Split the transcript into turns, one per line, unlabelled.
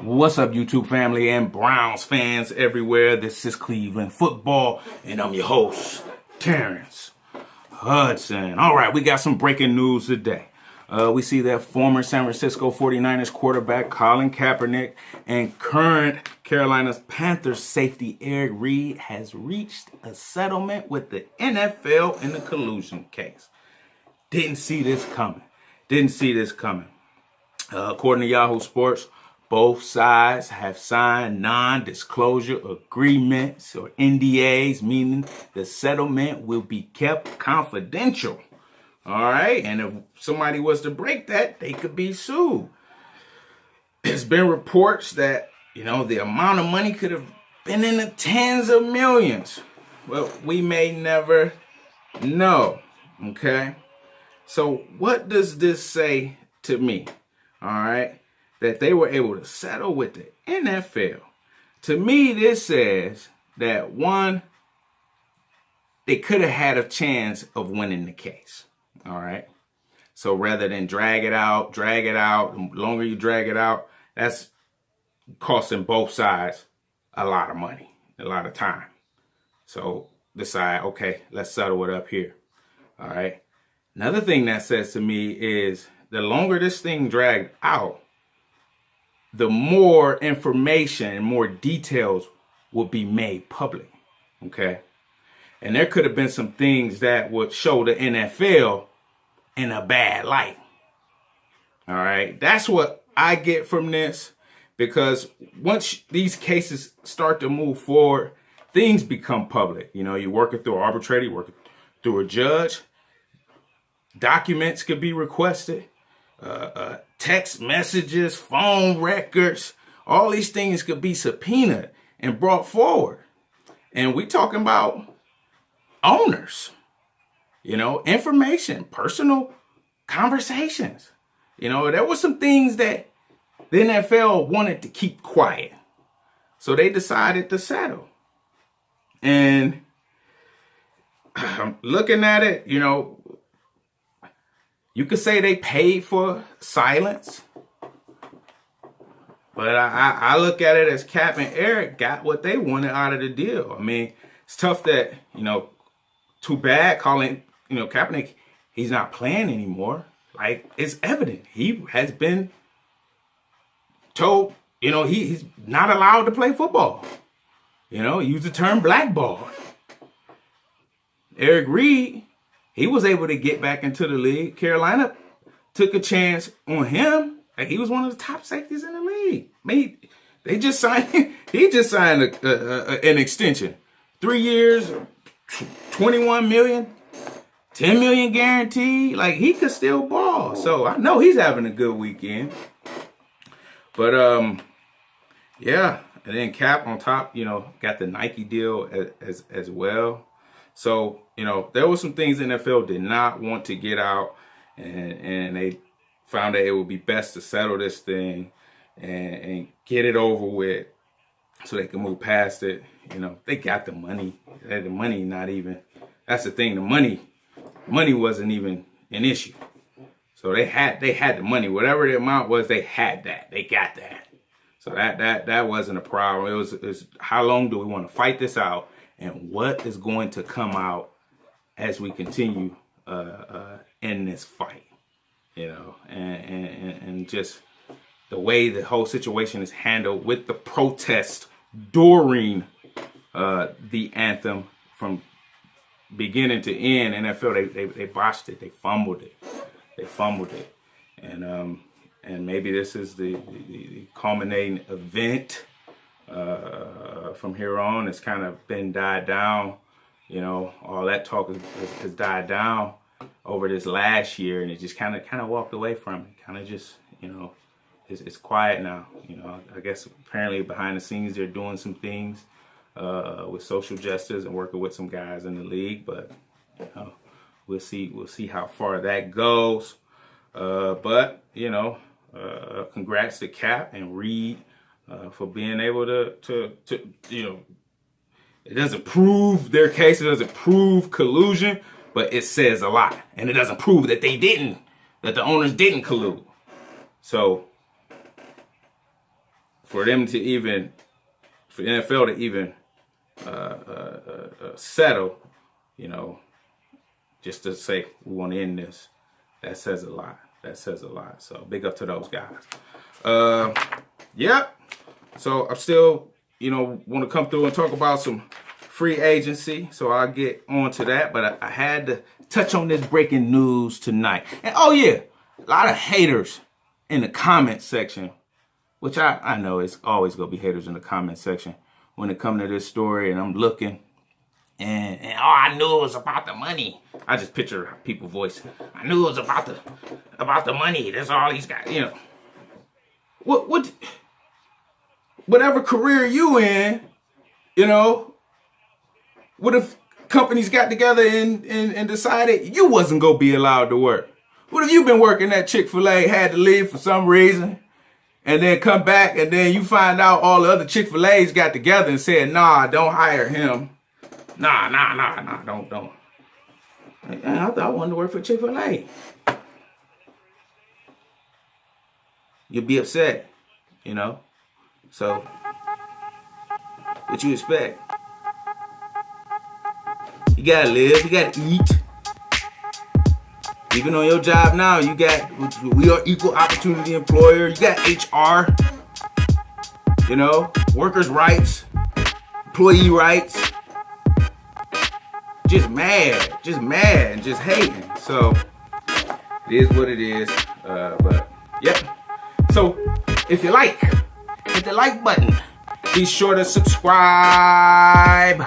What's up, YouTube family and Browns fans everywhere? This is Cleveland Football, and I'm your host, Terrence Hudson. All right, we got some breaking news today. We see that former San Francisco 49ers quarterback Colin Kaepernick and current Carolina Panthers safety Reid has reached a settlement with the NFL in the collusion case. Didn't see this coming. According to Yahoo Sports, both sides have signed non-disclosure agreements or NDAs, meaning the settlement will be kept confidential. All right, and if somebody was to break that, they could be sued. There's been reports that, the amount of money could have been in the tens of millions. Well, we may never know, okay? So what does this say to me, all right? That they were able to settle with the NFL. To me, this says that, one, they could have had a chance of winning the case. All right. So rather than drag it out, the longer you drag it out, that's costing both sides a lot of money, a lot of time. So decide, okay, let's settle it up here. All right. Another thing that says to me is the longer this thing dragged out, the more information and more details will be made public. Okay. And there could have been some things that would show the NFL in a bad light. All right. That's what I get from this, because once these cases start to move forward, things become public. You're working through an arbitrator, you're working through a judge. Documents could be requested. Text messages, phone records, all these things could be subpoenaed and brought forward. And we talking about owners, information, personal conversations. There were some things that the NFL wanted to keep quiet. So they decided to settle. And looking at it, you could say they paid for silence, but I look at it as Cap and Eric got what they wanted out of the deal. I mean, it's tough that, too bad Colin, Kaepernick, he's not playing anymore. Like, it's evident. He has been told, he's not allowed to play football. Use the term blackballed. Reid, he was able to get back into the league. Carolina took a chance on him. Like, he was one of the top safeties in the league. I mean, they just signed. He just signed an extension, 3 years, 21 million, 10 million guaranteed. Like, he could still ball. So I know he's having a good weekend. But yeah. And then Cap on top, got the Nike deal as well. So, there were some things the NFL did not want to get out, and they found that it would be best to settle this thing and get it over with so they can move past it. They got the money. The money not even, that's the thing. The money wasn't even an issue. So they had the money. Whatever the amount was, they had that. They got that. So that wasn't a problem. It was how long do we want to fight this out, and what is going to come out as we continue in this fight, and just the way the whole situation is handled with the protest during the anthem from beginning to end. NFL, they botched it, they fumbled it, and maybe this is the culminating event. From here on, it's kind of been died down. All that talk has died down over this last year, and it just kind of walked away from it. Kind of just, it's quiet now. I guess apparently behind the scenes they're doing some things with social justice and working with some guys in the league, but we'll see how far that goes. But congrats to Cap and Reid for being able to it doesn't prove their case, it doesn't prove collusion, but it says a lot. And it doesn't prove that that the owners didn't collude. So for them to even, for NFL to even settle, you know, just to say we want to end this, that says a lot. That says a lot. So big up to those guys. Yep. So I'm still, you know, want to come through and talk about some free agency. So I'll get on to that. But I had to touch on this breaking news tonight. And oh yeah, a lot of haters in the comment section, which I know it's always going to be haters in the comment section when it comes to this story. And I'm looking and oh, I knew it was about the money. I just picture people's voice. I knew it was about the money. That's all these guys, you know. Whatever career you in, you know, what if companies got together and decided you wasn't going to be allowed to work? What if you been working at Chick-fil-A, had to leave for some reason, and then come back and then you find out all the other Chick-fil-A's got together and said, nah, don't hire him. Nah, don't. I thought I wanted to work for Chick-fil-A. You'd be upset, you know? So, what you expect? You gotta live, you gotta eat. Even on your job now, we are equal opportunity employer. You got HR, you know, workers' rights, employee rights. Just mad, and just hating. So, it is what it is. But, yep. So, if you like, hit the like button. Be sure to subscribe.